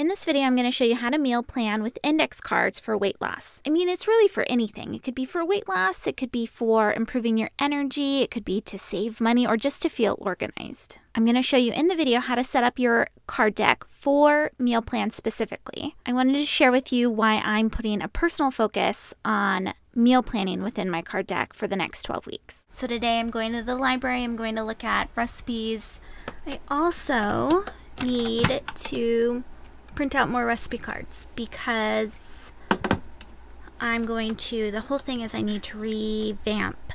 In this video, I'm going to show you how to meal plan with index cards for weight loss. I mean, it's really for anything. It could be for weight loss, it could be for improving your energy, it could be to save money, or just to feel organized. I'm going to show you in the video how to set up your card deck for meal plans specifically. I wanted to share with you why I'm putting a personal focus on meal planning within my card deck for the next 12 weeks. So today I'm going to the library, I'm going to look at recipes. I also need to print out more recipe cards because the whole thing is I need to revamp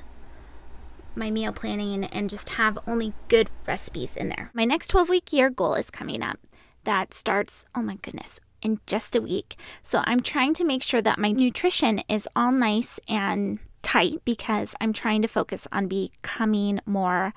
my meal planning and just have only good recipes in there. My next 12-week year goal is coming up. That starts, oh my goodness, in just a week. So I'm trying to make sure that my nutrition is all nice and tight because I'm trying to focus on becoming more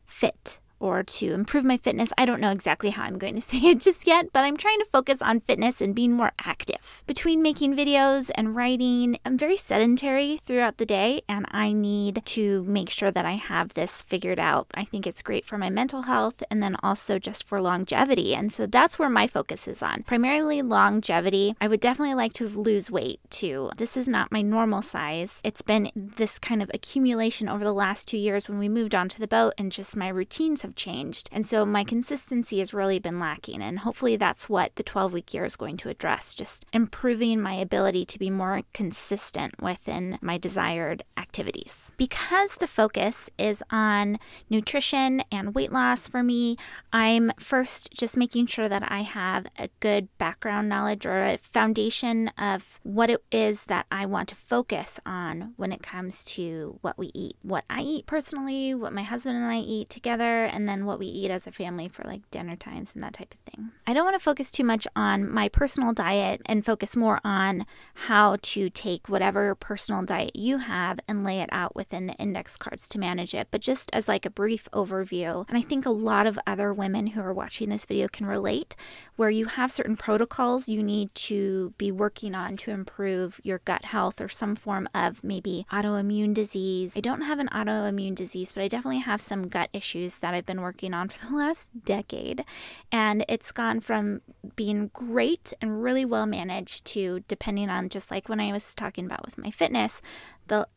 fit or to improve my fitness. I don't know exactly how I'm going to say it just yet, but I'm trying to focus on fitness and being more active. Between making videos and writing, I'm very sedentary throughout the day, and I need to make sure that I have this figured out. I think it's great for my mental health and then also just for longevity. And so that's where my focus is on. Primarily longevity. I would definitely like to lose weight too. This is not my normal size. It's been this kind of accumulation over the last 2 years when we moved onto the boat and just my routines have changed. And so my consistency has really been lacking. And hopefully that's what the 12-week year is going to address, just improving my ability to be more consistent within my desired activities. Because the focus is on nutrition and weight loss for me, I'm first just making sure that I have a good background knowledge or a foundation of what it is that I want to focus on when it comes to what we eat. What I eat personally, what my husband and I eat together, and then what we eat as a family for like dinner times and that type of thing. I don't want to focus too much on my personal diet and focus more on how to take whatever personal diet you have and lay it out within the index cards to manage it, but just as like a brief overview. And I think a lot of other women who are watching this video can relate, where you have certain protocols you need to be working on to improve your gut health or some form of maybe autoimmune disease. I don't have an autoimmune disease, but I definitely have some gut issues that I've been working on for the last decade. And it's gone from being great and really well managed to, depending on just like when I was talking about with my fitness,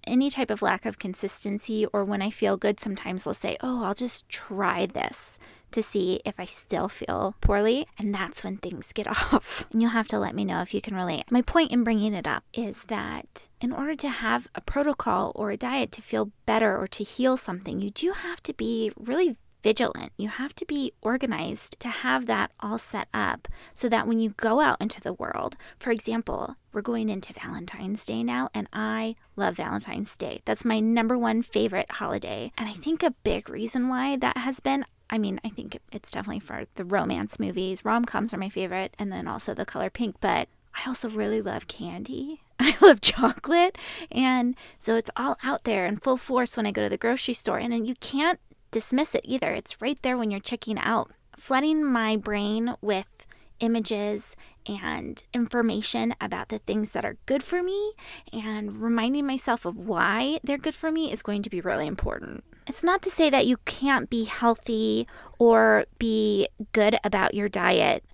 any type of lack of consistency, or when I feel good, sometimes I'll say, oh, I'll just try this to see if I still feel poorly. And that's when things get off. And you'll have to let me know if you can relate. My point in bringing it up is that in order to have a protocol or a diet to feel better or to heal something, you do have to be really vigilant. You have to be organized to have that all set up so that when you go out into the world, for example, we're going into Valentine's Day now, and I love Valentine's Day. That's my #1 favorite holiday. And I think a big reason why that has been, I think it's definitely for the romance movies. Rom-coms are my favorite, and then also The Color Pink, but I also really love candy. I love chocolate, and so it's all out there in full force when I go to the grocery store, and then you can't dismiss it either. It's right there when you're checking out. Flooding my brain with images and information about the things that are good for me and reminding myself of why they're good for me is going to be really important. It's not to say that you can't be healthy or be good about your diet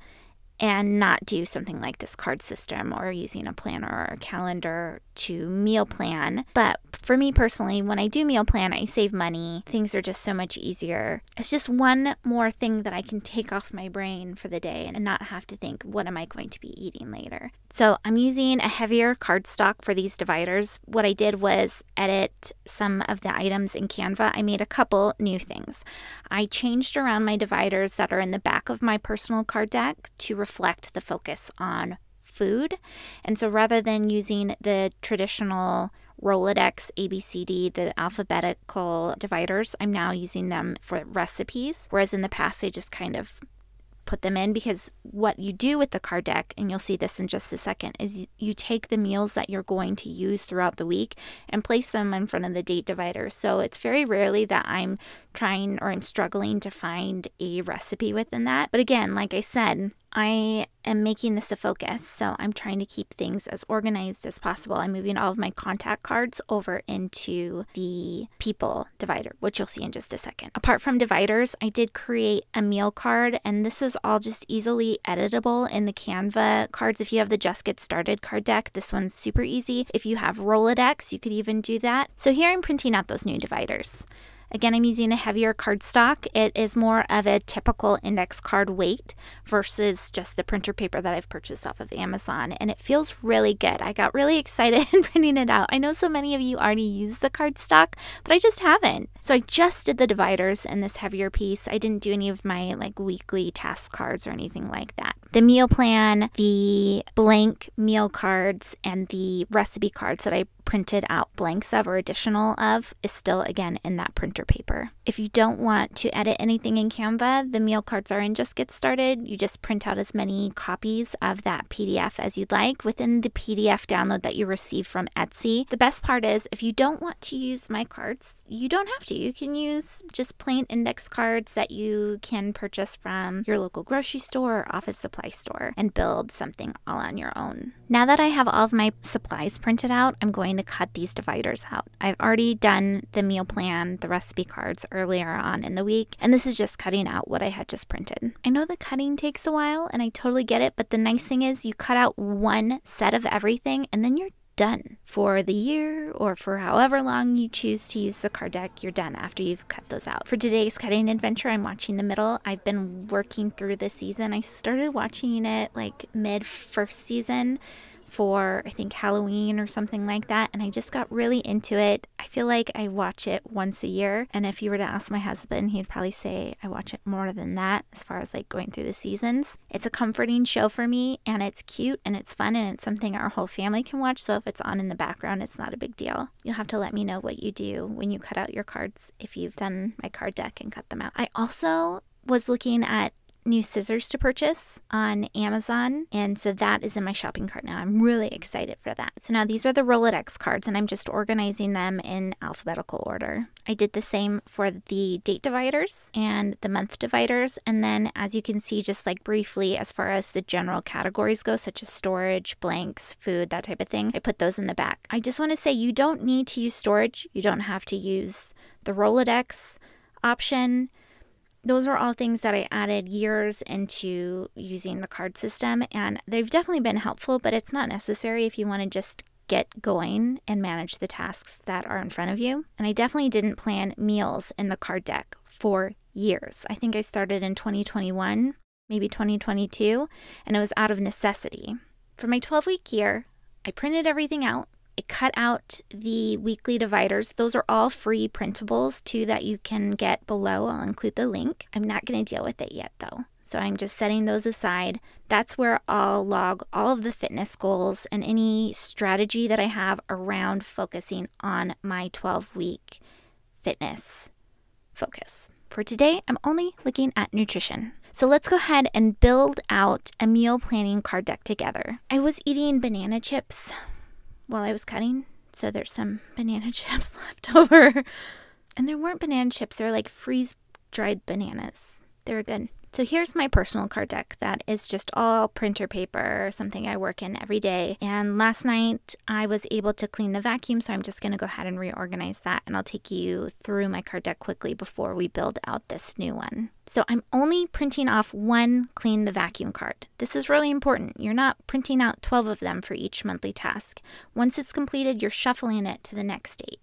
and not do something like this card system or using a planner or a calendar to meal plan. But for me personally, when I do meal plan, I save money. Things are just so much easier. It's just one more thing that I can take off my brain for the day and not have to think, what am I going to be eating later? So I'm using a heavier cardstock for these dividers. What I did was edit some of the items in Canva. I made a couple new things. I changed around my dividers that are in the back of my personal card deck to reflect the focus on food. And so rather than using the traditional Rolodex, ABCD, the alphabetical dividers, I'm now using them for recipes. Whereas in the past, I just kind of put them in, because what you do with the card deck, and you'll see this in just a second, is you take the meals that you're going to use throughout the week and place them in front of the date divider. So it's very rarely that I'm trying or I'm struggling to find a recipe within that. But again, like I said, I am making this a focus, so I'm trying to keep things as organized as possible. I'm moving all of my contact cards over into the people divider, which you'll see in just a second. Apart from dividers, I did create a meal card, and this is all just easily editable in the Canva cards. If you have the Just Get Started card deck, this one's super easy. If you have Rolodex, you could even do that. So here I'm printing out those new dividers. Again, I'm using a heavier cardstock. It is more of a typical index card weight versus just the printer paper that I've purchased off of Amazon, and it feels really good. I got really excited in printing it out. I know so many of you already use the cardstock, but I just haven't. So I just did the dividers in this heavier piece. I didn't do any of my like weekly task cards or anything like that. The meal plan, the blank meal cards, and the recipe cards that I printed out blanks of or additional of is still, again, in that printer paper. If you don't want to edit anything in Canva, the meal cards are in Just Get Started. You just print out as many copies of that PDF as you'd like within the PDF download that you receive from Etsy. The best part is if you don't want to use my cards, you don't have to. You can use just plain index cards that you can purchase from your local grocery store or office supply store and build something all on your own. Now that I have all of my supplies printed out, I'm going to cut these dividers out. I've already done the meal plan, the recipe cards earlier on in the week, and this is just cutting out what I had just printed. I know the cutting takes a while, and I totally get it, but the nice thing is you cut out one set of everything, and then you're done for the year or for however long you choose to use the card deck. You're done after you've cut those out. For today's cutting adventure, I'm watching the middle. I've been working through this season. I started watching it like mid first season for I think Halloween or something like that, and I just got really into it. I feel like I watch it once a year, and if you were to ask my husband, he'd probably say I watch it more than that as far as like going through the seasons. It's a comforting show for me, and it's cute and it's fun, and it's something our whole family can watch, so if it's on in the background, it's not a big deal. You'll have to let me know what you do when you cut out your cards if you've done my card deck and cut them out. I also was looking at new scissors to purchase on Amazon, and so that is in my shopping cart now. I'm really excited for that. So now these are the Rolodex cards, and I'm just organizing them in alphabetical order. I did the same for the date dividers and the month dividers, and then as you can see, just like briefly as far as the general categories go, such as storage, blanks, food, that type of thing, I put those in the back. I just want to say you don't need to use storage. You don't have to use the Rolodex option. Those are all things that I added years into using the card system, and they've definitely been helpful, but it's not necessary if you want to just get going and manage the tasks that are in front of you. And I definitely didn't plan meals in the card deck for years. I think I started in 2021, maybe 2022, and it was out of necessity. For my 12-week year, I printed everything out. I cut out the weekly dividers. Those are all free printables too that you can get below. I'll include the link. I'm not going to deal with it yet though. So I'm just setting those aside. That's where I'll log all of the fitness goals and any strategy that I have around focusing on my 12-week fitness focus. For today, I'm only looking at nutrition. So let's go ahead and build out a meal planning card deck together. I was eating banana chips while I was cutting, so there's some banana chips left over. And there weren't banana chips, they're like freeze-dried bananas. They were good. So here's my personal card deck that is just all printer paper, something I work in every day. And last night I was able to clean the vacuum, so I'm just going to go ahead and reorganize that, and I'll take you through my card deck quickly before we build out this new one. So I'm only printing off one clean the vacuum card. This is really important. You're not printing out 12 of them for each monthly task. Once it's completed, you're shuffling it to the next date.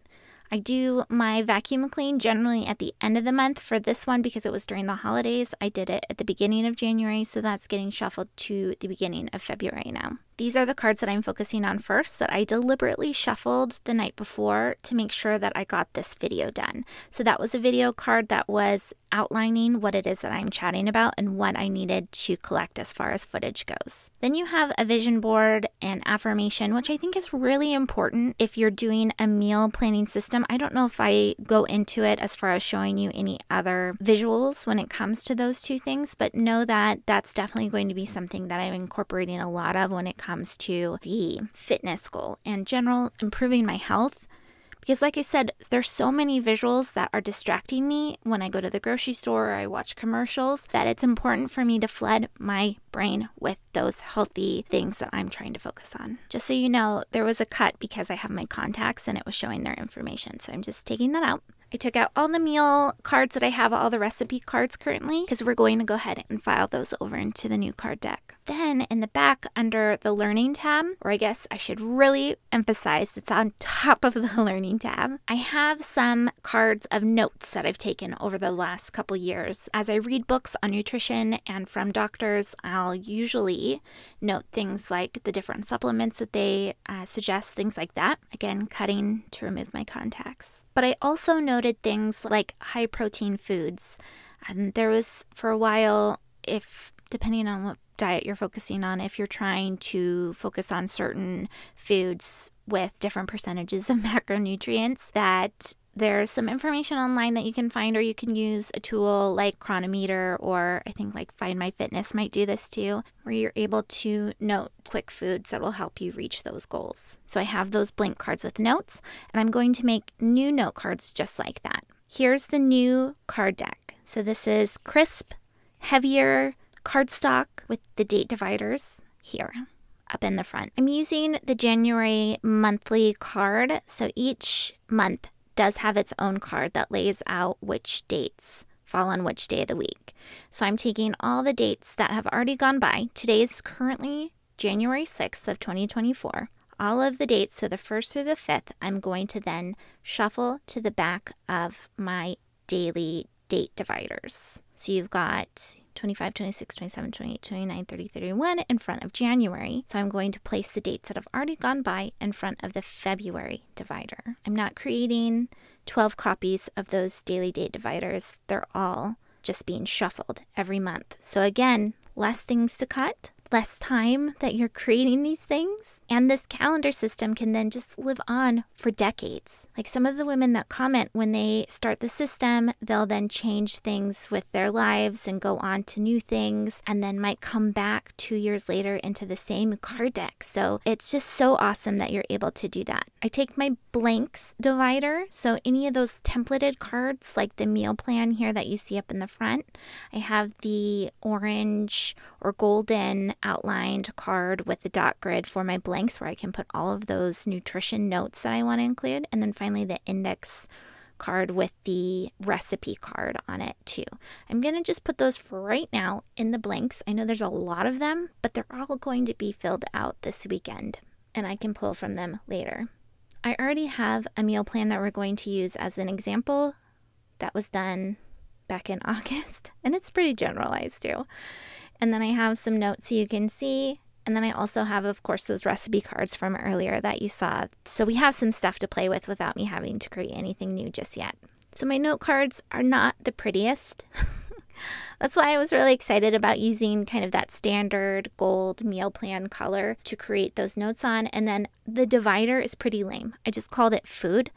I do my vacuum clean generally at the end of the month. For this one, because it was during the holidays, I did it at the beginning of January, so that's getting shuffled to the beginning of February now. These are the cards that I'm focusing on first that I deliberately shuffled the night before to make sure that I got this video done. So that was a video card that was outlining what it is that I'm chatting about and what I needed to collect as far as footage goes. Then you have a vision board and affirmation, which I think is really important if you're doing a meal planning system. I don't know if I go into it as far as showing you any other visuals when it comes to those two things, but know that that's definitely going to be something that I'm incorporating a lot of when it comes to the fitness goal and general improving my health, Because like I said, there's so many visuals that are distracting me when I go to the grocery store or I watch commercials that it's important for me to flood my brain with those healthy things that I'm trying to focus on. Just so you know, there was a cut because I have my contacts and it was showing their information. So I'm just taking that out. I took out all the meal cards that I have, all the recipe cards currently, because we're going to go ahead and file those over into the new card deck. Then in the back under the Learning tab, or I guess I should really emphasize it's on top of the Learning tab, I have some cards of notes that I've taken over the last couple years. As I read books on nutrition and from doctors, I'll usually note things like the different supplements that they suggest, things like that. Again, cutting to remove my contacts. But I also noted things like high protein foods. And there was for a while, depending on what diet you're focusing on, if you're trying to focus on certain foods with different percentages of macronutrients, that there's some information online that you can find, or you can use a tool like Chronometer, or I think like Find My Fitness might do this too, where you're able to note quick foods that will help you reach those goals. So I have those blank cards with notes, and I'm going to make new note cards just like that. Here's the new card deck. So this is crisp, heavier cardstock with the date dividers here up in the front. I'm using the January monthly card, so each month does have its own card that lays out which dates fall on which day of the week. So I'm taking all the dates that have already gone by. Today is currently January 6th of 2024. All of the dates, so the 1st through the 5th, I'm going to then shuffle to the back of my daily date dividers. So you've got 25, 26, 27, 28, 29, 30, 31 in front of January. So I'm going to place the dates that have already gone by in front of the February divider. I'm not creating 12 copies of those daily date dividers. They're all just being shuffled every month. So again, less things to cut, less time that you're creating these things. And this calendar system can then just live on for decades. Like some of the women that comment, when they start the system, they'll then change things with their lives and go on to new things, and then might come back 2 years later into the same card deck. So it's just so awesome that you're able to do that. I take my blanks divider, so any of those templated cards like the meal plan here that you see up in the front, I have the orange or golden outlined card with the dot grid for my blanks, where I can put all of those nutrition notes that I want to include. And then finally the index card with the recipe card on it too. I'm going to just put those for right now in the blanks. I know there's a lot of them, but they're all going to be filled out this weekend, and I can pull from them later. I already have a meal plan that we're going to use as an example that was done back in August, and it's pretty generalized too. And then I have some notes so you can see. And then I also have, of course, those recipe cards from earlier that you saw. So we have some stuff to play with without me having to create anything new just yet. So my note cards are not the prettiest. That's why I was really excited about using kind of that standard gold meal plan color to create those notes on. And then the divider is pretty lame. I just called it food.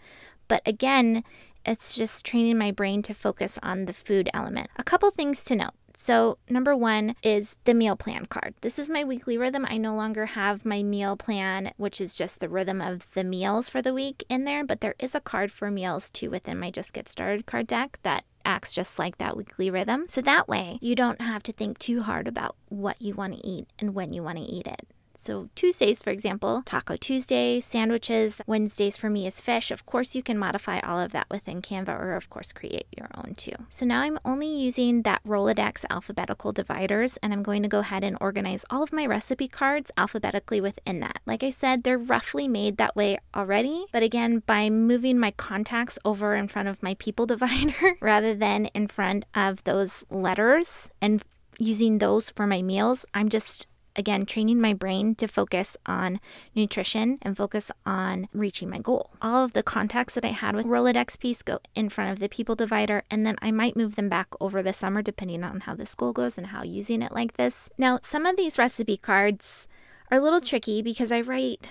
But again, it's just training my brain to focus on the food element. A couple things to note. So number one is the meal plan card. This is my weekly rhythm. I no longer have my meal plan, which is just the rhythm of the meals for the week in there, but there is a card for meals too within my Just Get Started card deck that acts just like that weekly rhythm. So that way you don't have to think too hard about what you want to eat and when you want to eat it. So Tuesdays, for example, Taco Tuesday, sandwiches. Wednesdays for me is fish. Of course, you can modify all of that within Canva, or of course create your own too. So now I'm only using that Rolodex alphabetical dividers, and I'm going to go ahead and organize all of my recipe cards alphabetically within that. Like I said, they're roughly made that way already. But again, by moving my contacts over in front of my people divider rather than in front of those letters and using those for my meals, I'm just again, training my brain to focus on nutrition and focus on reaching my goal. All of the contacts that I had with Rolodex piece go in front of the people divider, and then I might move them back over the summer depending on how the school goes and how using it like this. Now, some of these recipe cards are a little tricky because I write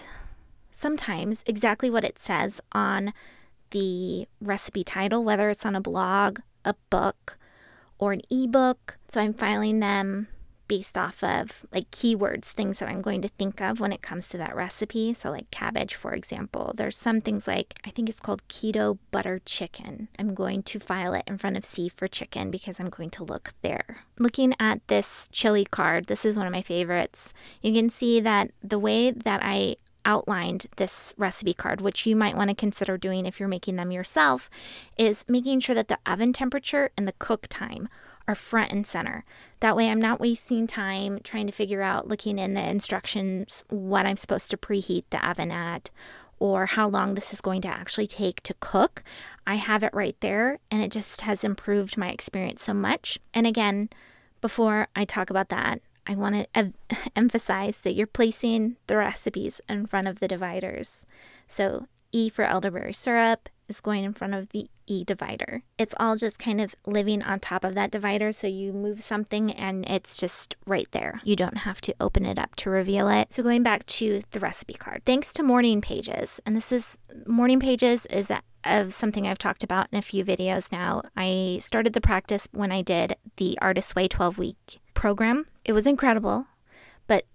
sometimes exactly what it says on the recipe title, whether it's on a blog, a book, or an ebook. So I'm filing them based off of like keywords, things that I'm going to think of when it comes to that recipe. So like cabbage, for example, there's some things like, I think it's called keto butter chicken. I'm going to file it in front of C for chicken because I'm going to look there. Looking at this chili card, this is one of my favorites. You can see that the way that I outlined this recipe card, which you might want to consider doing if you're making them yourself, is making sure that the oven temperature and the cook time are front and center. That way I'm not wasting time trying to figure out, looking in the instructions, what I'm supposed to preheat the oven at or how long this is going to actually take to cook. I have it right there, and it just has improved my experience so much. And again, before I talk about that, I want to emphasize that you're placing the recipes in front of the dividers. So E for elderberry syrup is going in front of the E divider. It's all just kind of living on top of that divider, so you move something and it's just right there. You don't have to open it up to reveal it. So going back to the recipe card, thanks to Morning Pages, and Morning Pages is of something I've talked about in a few videos now. I started the practice when I did the Artist's Way 12-week program. It was incredible, but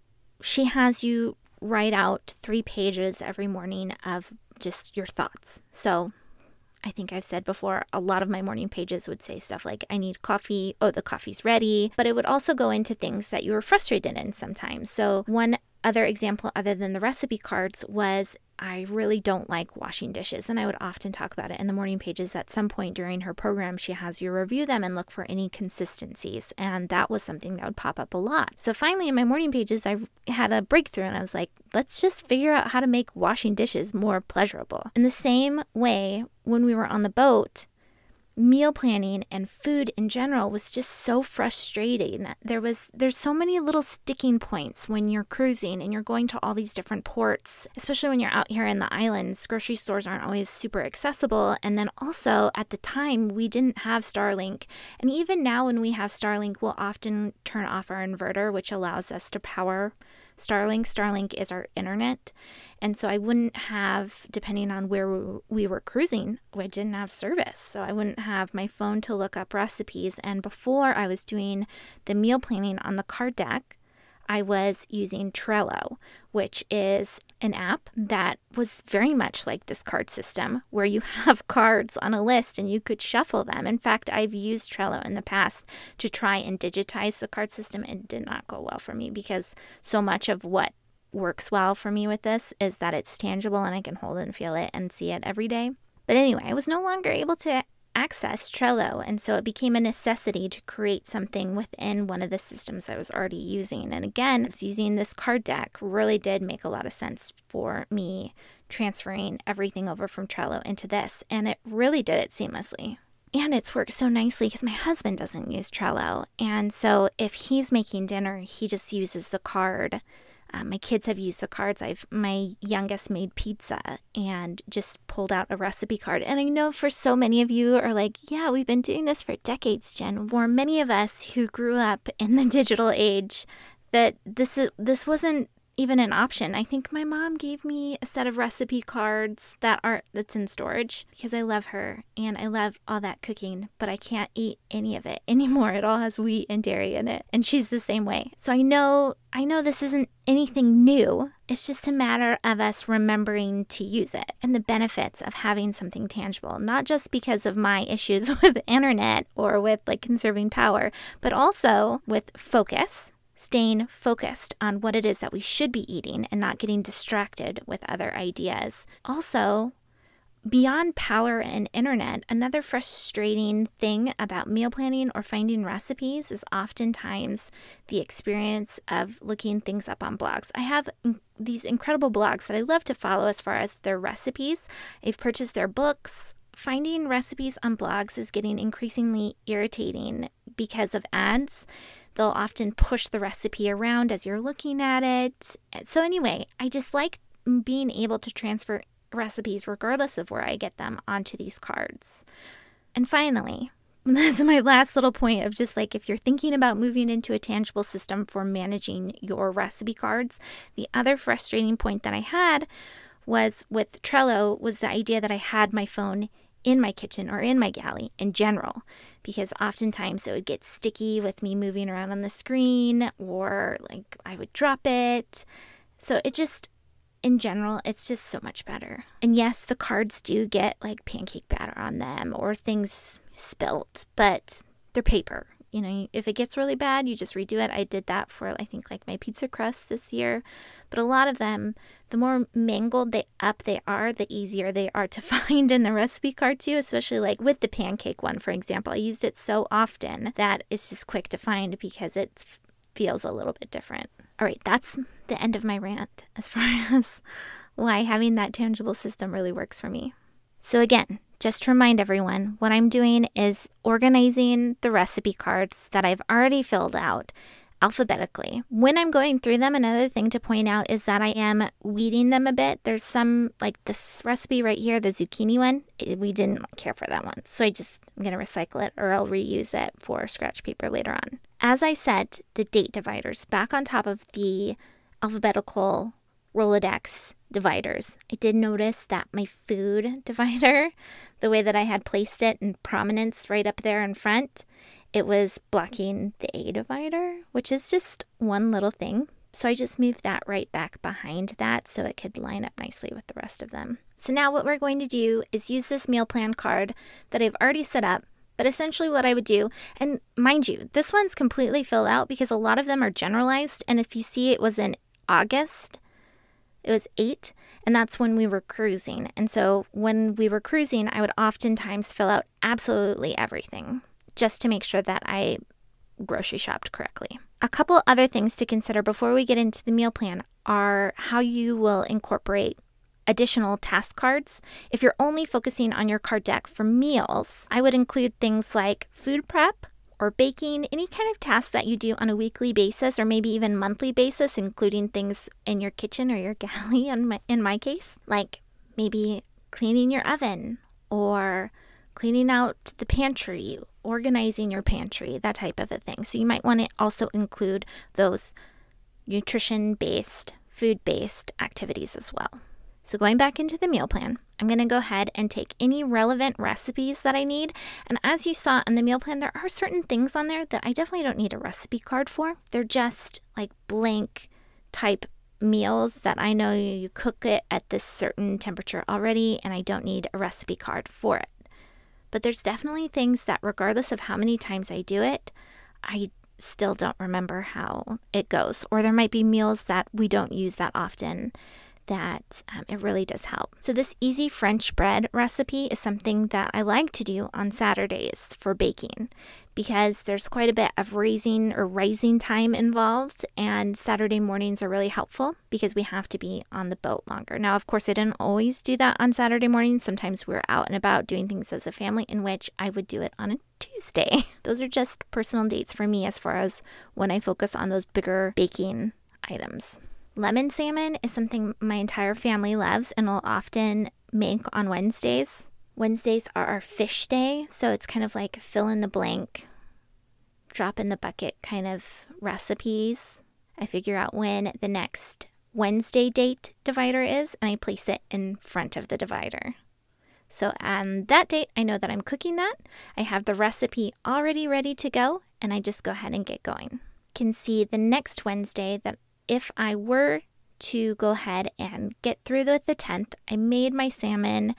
she has you write out 3 pages every morning of just your thoughts. So I think I've said before, a lot of my morning pages would say stuff like, I need coffee, oh, the coffee's ready. But it would also go into things that you were frustrated in sometimes. So one other example other than the recipe cards was, I really don't like washing dishes. And I would often talk about it in the morning pages. At some point during her program, she has you review them and look for any consistencies. And that was something that would pop up a lot. So finally in my morning pages, I had a breakthrough and I was like, let's just figure out how to make washing dishes more pleasurable. In the same way, when we were on the boat, meal planning and food in general was just so frustrating. There's so many little sticking points when you're cruising and you're going to all these different ports, especially when you're out here in the islands. Grocery stores aren't always super accessible. And then also at the time, we didn't have Starlink. And even now when we have Starlink, we'll often turn off our inverter, which allows us to power Starlink. Starlink is our internet. And so I wouldn't have, depending on where we were cruising, I didn't have service. So I wouldn't have my phone to look up recipes. And before I was doing the meal planning on the card deck, I was using Trello, which is an app that was very much like this card system, where you have cards on a list and you could shuffle them. In fact, I've used Trello in the past to try and digitize the card system. It did not go well for me because so much of what works well for me with this is that it's tangible and I can hold it and feel it and see it every day. But anyway, I was no longer able to access Trello, and so it became a necessity to create something within one of the systems I was already using. And again, using this card deck really did make a lot of sense for me, transferring everything over from Trello into this, and it really did it seamlessly. And it's worked so nicely because my husband doesn't use Trello, and so if he's making dinner, he just uses the card. My kids have used the cards. My youngest made pizza and just pulled out a recipe card. And I know for so many of you are like, yeah, we've been doing this for decades, Jen. For many of us who grew up in the digital age, that this wasn't even an option. I think my mom gave me a set of recipe cards that's in storage because I love her and I love all that cooking, but I can't eat any of it anymore. It all has wheat and dairy in it, and she's the same way. So I know this isn't anything new. It's just a matter of us remembering to use it and the benefits of having something tangible, not just because of my issues with the internet or with like conserving power, but also with focus. Staying focused on what it is that we should be eating and not getting distracted with other ideas. Also, beyond power and internet, another frustrating thing about meal planning or finding recipes is oftentimes the experience of looking things up on blogs. I have these incredible blogs that I love to follow as far as their recipes. I've purchased their books. Finding recipes on blogs is getting increasingly irritating because of ads. They'll often push the recipe around as you're looking at it. So anyway, I just like being able to transfer recipes regardless of where I get them onto these cards. And finally, this is my last little point of just like if you're thinking about moving into a tangible system for managing your recipe cards, the other frustrating point that I had was with Trello was the idea that I had my phone in my kitchen or in my galley in general, because oftentimes it would get sticky with me moving around on the screen, or like I would drop it. So it just, in general, it's just so much better. And yes, the cards do get like pancake batter on them or things spilt, but they're paper. You know, if it gets really bad, you just redo it. I did that for, I think, like my pizza crust this year. But a lot of them, the more mangled they are, the easier they are to find in the recipe card too, especially like with the pancake one, for example. I used it so often that it's just quick to find because it feels a little bit different. All right, that's the end of my rant as far as why having that tangible system really works for me. So again, just to remind everyone, what I'm doing is organizing the recipe cards that I've already filled out alphabetically. When I'm going through them, another thing to point out is that I am weeding them a bit. There's some, like this recipe right here, the zucchini one, we didn't care for that one. So I'm going to recycle it, or I'll reuse it for scratch paper later on. As I set the date dividers back on top of the alphabetical Rolodex dividers, I did notice that my food divider, the way that I had placed it in prominence right up there in front, it was blocking the A divider, which is just one little thing. So I just moved that right back behind that so it could line up nicely with the rest of them. So now what we're going to do is use this meal plan card that I've already set up. But essentially what I would do, and mind you, this one's completely filled out because a lot of them are generalized. And if you see, it was in August. It was 8, and that's when we were cruising. And so when we were cruising, I would oftentimes fill out absolutely everything just to make sure that I grocery shopped correctly. A couple other things to consider before we get into the meal plan are how you will incorporate additional task cards. If you're only focusing on your card deck for meals, I would include things like food prep or baking, any kind of task that you do on a weekly basis or maybe even monthly basis, including things in your kitchen or your galley in my case, like maybe cleaning your oven or cleaning out the pantry, organizing your pantry, that type of a thing. So you might want to also include those nutrition-based, food-based activities as well. So going back into the meal plan, I'm going to go ahead and take any relevant recipes that I need. And as you saw in the meal plan, there are certain things on there that I definitely don't need a recipe card for. They're just like blank type meals that I know you cook it at this certain temperature already, and I don't need a recipe card for it. But there's definitely things that regardless of how many times I do it, I still don't remember how it goes. Or there might be meals that we don't use that often that it really does help. So this easy French bread recipe is something that I like to do on Saturdays for baking because there's quite a bit of rising time involved, and Saturday mornings are really helpful because we have to be on the boat longer. Now, of course, I didn't always do that on Saturday mornings. Sometimes we're out and about doing things as a family, in which I would do it on a Tuesday. Those are just personal dates for me as far as when I focus on those bigger baking items. Lemon salmon is something my entire family loves and will often make on Wednesdays. Wednesdays are our fish day, so it's kind of like fill in the blank, drop in the bucket kind of recipes. I figure out when the next Wednesday date divider is, and I place it in front of the divider. So on that date, I know that I'm cooking that. I have the recipe already ready to go, and I just go ahead and get going. You can see the next Wednesday that if I were to go ahead and get through with the 10th, I made my salmon,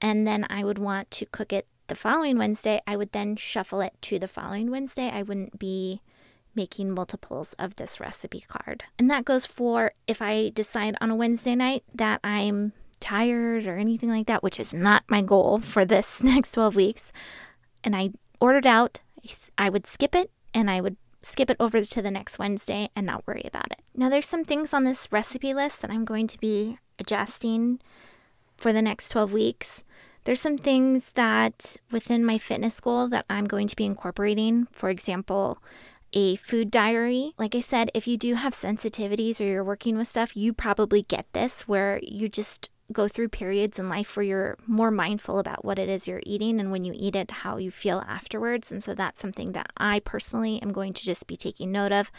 and then I would want to cook it the following Wednesday. I would then shuffle it to the following Wednesday. I wouldn't be making multiples of this recipe card. And that goes for if I decide on a Wednesday night that I'm tired or anything like that, which is not my goal for this next 12 weeks, and I ordered out, I would skip it, and I would skip it over to the next Wednesday and not worry about it. Now there's some things on this recipe list that I'm going to be adjusting for the next 12 weeks. There's some things that within my fitness goal that I'm going to be incorporating. For example, a food diary. Like I said, if you do have sensitivities or you're working with stuff, you probably get this where you just go through periods in life where you're more mindful about what it is you're eating, and when you eat it, how you feel afterwards. And so that's something that I personally am going to just be taking note of.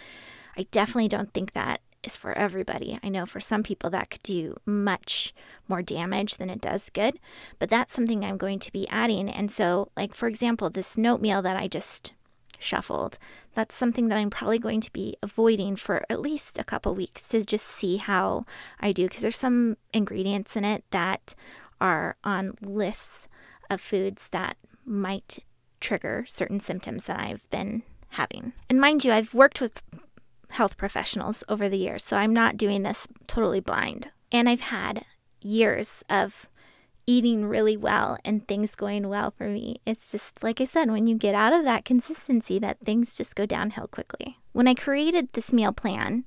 I definitely don't think that is for everybody. I know for some people that could do much more damage than it does good, but that's something I'm going to be adding. And so, like, for example, this note meal that I just shuffled, that's something that I'm probably going to be avoiding for at least a couple weeks to just see how I do, because there's some ingredients in it that are on lists of foods that might trigger certain symptoms that I've been having. And mind you, I've worked with health professionals over the years, so I'm not doing this totally blind. And I've had years of eating really well and things going well for me. It's just, like I said, when you get out of that consistency, that things just go downhill quickly. When I created this meal plan,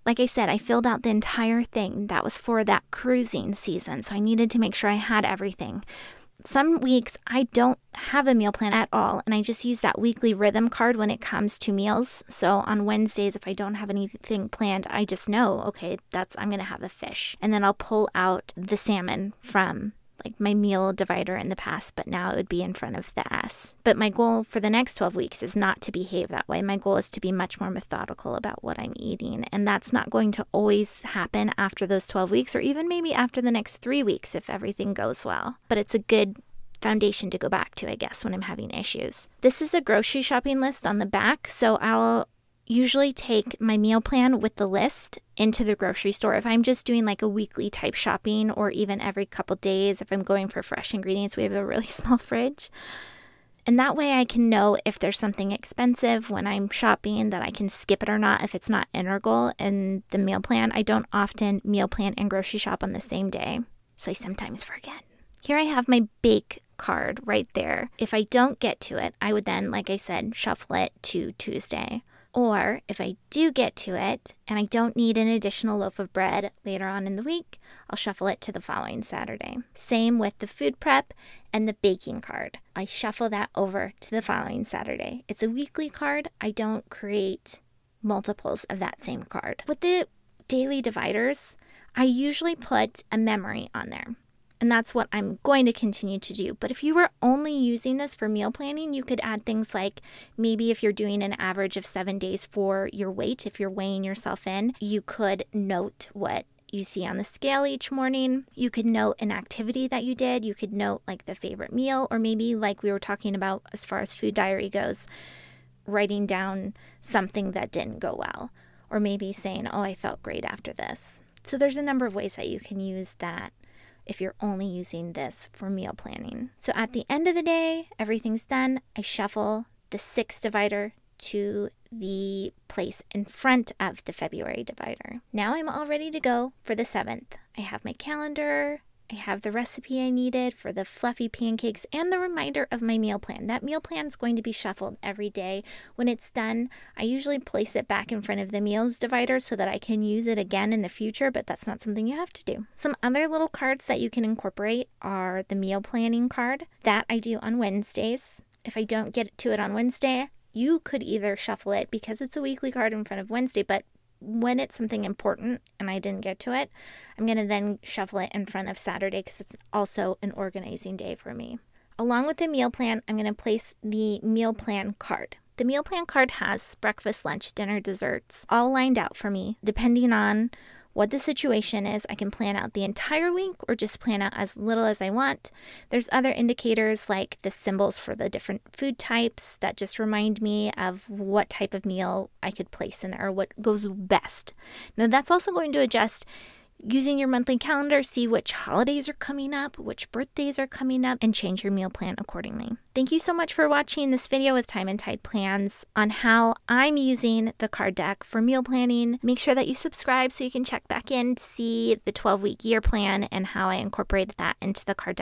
like I said, I filled out the entire thing. That was for that cruising season, so I needed to make sure I had everything. Some weeks I don't have a meal plan at all, and I just use that weekly rhythm card when it comes to meals. So on Wednesdays, if I don't have anything planned, I just know, okay, I'm going to have a fish. And then I'll pull out the salmon from like my meal divider in the past, but now it would be in front of the S. But my goal for the next 12 weeks is not to behave that way. My goal is to be much more methodical about what I'm eating. And that's not going to always happen after those 12 weeks or even maybe after the next 3 weeks if everything goes well. But it's a good foundation to go back to, I guess, when I'm having issues. This is a grocery shopping list on the back, so I'll usually take my meal plan with the list into the grocery store. If I'm just doing like a weekly type shopping or even every couple days, if I'm going for fresh ingredients, we have a really small fridge. And that way I can know if there's something expensive when I'm shopping that I can skip it or not if it's not integral in the meal plan. I don't often meal plan and grocery shop on the same day, so I sometimes forget. Here I have my bake card right there. If I don't get to it, I would then, like I said, shuffle it to Tuesday. Or if I do get to it and I don't need an additional loaf of bread later on in the week, I'll shuffle it to the following Saturday. Same with the food prep and the baking card. I shuffle that over to the following Saturday. It's a weekly card. I don't create multiples of that same card. With the daily dividers, I usually put a memory on there. And that's what I'm going to continue to do. But if you were only using this for meal planning, you could add things like maybe if you're doing an average of 7 days for your weight, if you're weighing yourself in, you could note what you see on the scale each morning. You could note an activity that you did. You could note like the favorite meal, or maybe like we were talking about as far as food diary goes, writing down something that didn't go well, or maybe saying, oh, I felt great after this. So there's a number of ways that you can use that if you're only using this for meal planning. So at the end of the day, everything's done. I shuffle the 6 divider to the place in front of the February divider. Now I'm all ready to go for the 7th. I have my calendar. I have the recipe I needed for the fluffy pancakes and the reminder of my meal plan. That meal plan is going to be shuffled every day. When it's done, I usually place it back in front of the meals divider so that I can use it again in the future, but that's not something you have to do. Some other little cards that you can incorporate are the meal planning card. That I do on Wednesdays. If I don't get to it on Wednesday, you could either shuffle it because it's a weekly card in front of Wednesday, but when it's something important and I didn't get to it, I'm going to then shuffle it in front of Saturday because it's also an organizing day for me. Along with the meal plan, I'm going to place the meal plan card. The meal plan card has breakfast, lunch, dinner, desserts all lined out for me. Depending on what the situation is, I can plan out the entire week or just plan out as little as I want. There's other indicators like the symbols for the different food types that just remind me of what type of meal I could place in there or what goes best. Now that's also going to adjust using your monthly calendar, see which holidays are coming up, which birthdays are coming up, and change your meal plan accordingly. Thank you so much for watching this video with Time and Tide plans on how I'm using the card deck for meal planning. Make sure that you subscribe so you can check back in to see the 12-week year plan and how I incorporated that into the card deck